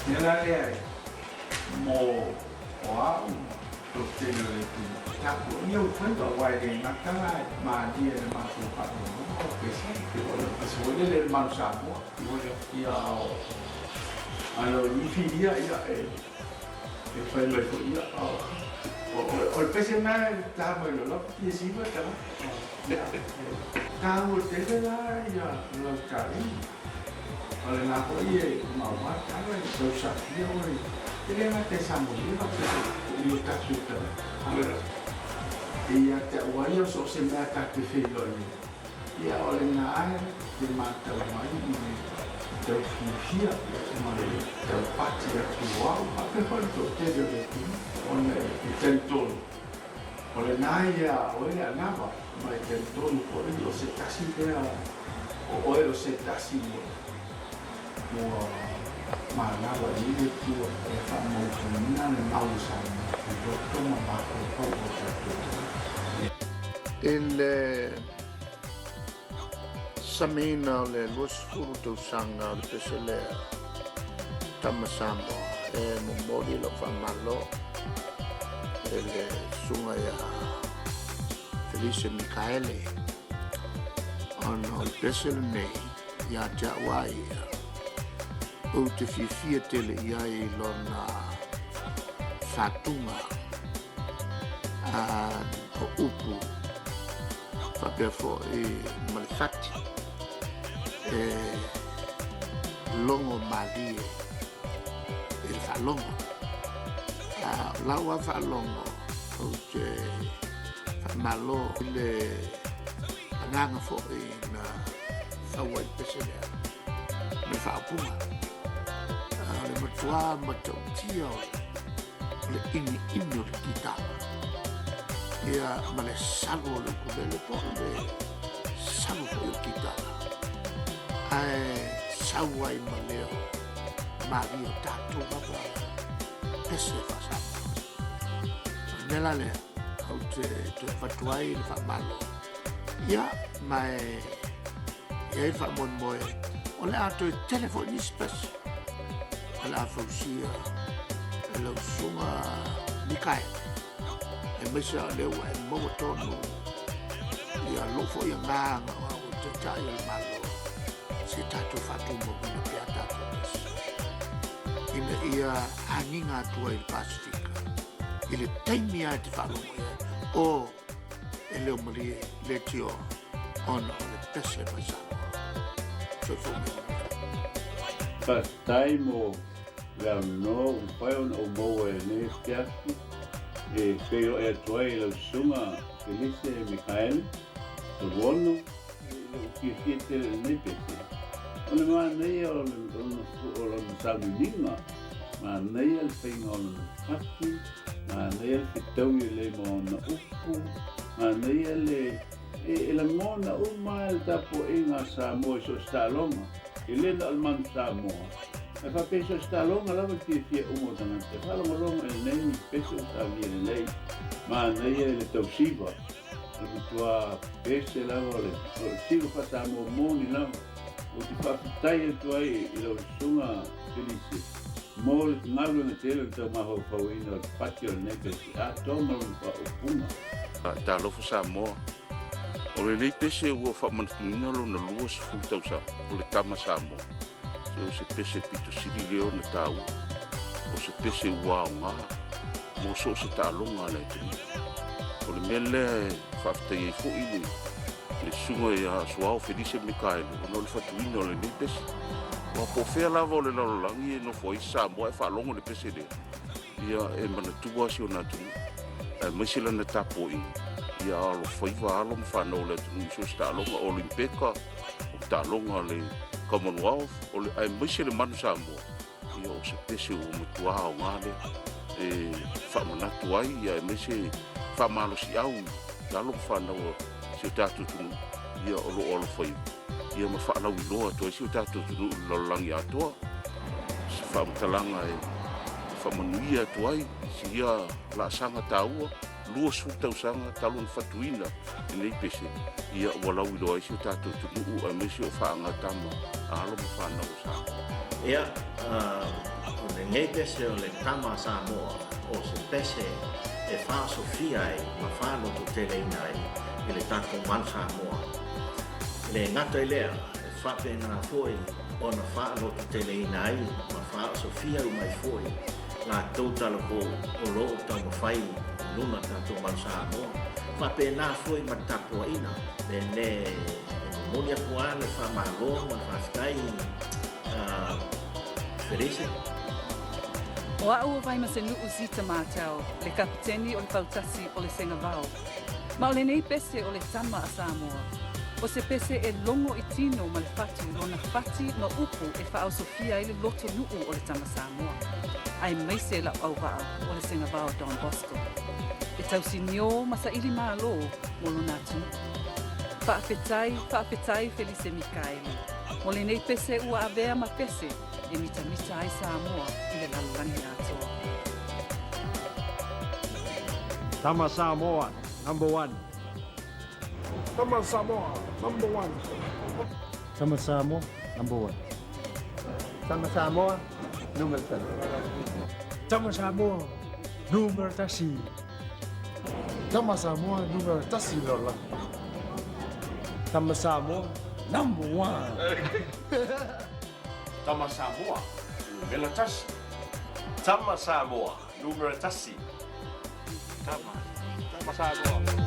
Nilai mo wow to tele tu tak yo pun to wai de makala ma dia ma tu pa no ke sai ke wala pasole le ma sa mo ya alo ni filia ya fai le fu ya o il pese ma ta mo lo ti si ma ta ta mo te la ya lo ka oleh nak ia mau makan lagi dosa dia oleh jadi nak tersambung dia nak dia tak suka dia tak wajib sosial tak difiloi dia oleh nak di mata orang ini jauh fungsi semua jauh pasti tua apa pun tu dia jadi oleh tentu oleh naya oleh apa mereka tentu oleh ositasi dia oleh ositasi mua mana lagi itu efek mau kemana mau sana itu tu memakai kau il samina le los fruto sanga le pesele tamasamo mombodi lo famalo le sungaya Felice Michaele ono il pesele nei ya jawai o te fifia tele iai lona fatunga o upu whapefo malifati longo malie whalongo laua whalongo o te whamalo le anganga fo na whawai peselea me whaapunga le matua matautia le ini o le kitama ia ma le salo o le kulele po le salo o le kitama ae sau ai ma leo mario tatou wapa pese whasama nela le au te whatuai le whamalo ia mai ia i whamonmoe o le ato e telefoni spes ala fausia ala sunga nikai e mesa le wa mo tono ia lofo ia nganga o te tai malo se tatu fatu mo na piata ina ia aninga tua il Pasifika ile taimia te falo o ele o mali le tio ono le pese masa so fo Pas taimo la no un paio o mo ne spiaci e pero e tuai la suma Felice Michael o buono che siete ne pese ona ma nei o lo saminga ma nei al pengol fatti ma nei al fitoi le mon upu ma nei e la mona uma el tapo inga sa mo so stalonga Elena alman Samoa. E fa peso sta longa lava ti fie umo tanante. Fa longa e nei peso sta viene lei. Ma nei le tausiva. Al tua pese lava le. Sigo fa Samoa moni lava. O ti fa tai e tuai i lo sunga Felice. Mo le ngalu na tele te maho fauina patio neke. A toma fa opuna. Ta lo fa Samoa. O le nei pese ua whamantuina lo na lua se futau sa o le tama Samoa. O se pese pito siri leo na tau. O se pese ua o ngā. Mo so se tālonga le tini. O le mele whaftai e fo iwi. Le sunga e a suao Felice Michael. O no le whatuina o le nei pese. Wa po fea lava o le lalolangi e no fo i Samoa e whalongo le pese lea. Ia e manatua si o nā tini. E maisila na tapo inga. Ia alo whaiva alo mwhanau le tunu so stalonga o Olimpeka o talonga le Commonwealth o le ai maise le manu Samoa ia o se pese o mutua o ngale e whamanatu ai ia e maise whamalo si au alo mwhanau si o tātou tunu ia o lo whaiva ia ma whanau i loa toa si o tātou tunu lalolangi atoa si whamatalanga e whamanuia atoa ai si ia la sanga tāua lua suta usanga talon fatuina nei pese ia walau i loa isi o tātou tunu a mesi o whaanga tama alo mo whanau usanga. Ia, le ngai pese o le tama Samoa o se pese e wha Sofia e ma wha no to tele ina e le tako man Samoa. Le ngata i lea e wha pena foi o na wha no to tele ina i ma wha Sofia u mai foi la tautala ko o loo tau mawhai luna tato man Samoa. Wha pena foi ma tapo ina le ne monia kua le wha malo ma wha stai Ferese. O au vai ma se nuu zita mātau, le kapiteni o le pautasi o le senga vau. Ma o le nei pese o le tama a Samoa. O se pese e longo i tino ma le fatu o na fati ma upu e whaau Sofia i le loto nuu o le tama Samoa. Ai maise la au waa o le senga vau Don Bosco. E tausi nio ma sa ili maa lo mo lo natu. Whaafetai Felice Mikaeli. O le nei pese ua avea ma pese e mita ai Samoa i le lalurani atoa. Tama Samoa, number 1. Tama Samoa, number 1. Tama Samoa, number 1. Tama Samoa, number 10. Tama Samoa, number tasi. Tama Samoa, number tasi lola. Tama Samoa, number 1. Tama Samoa, numero tasi. Tama Samoa, numero tasi. Tama Samoa.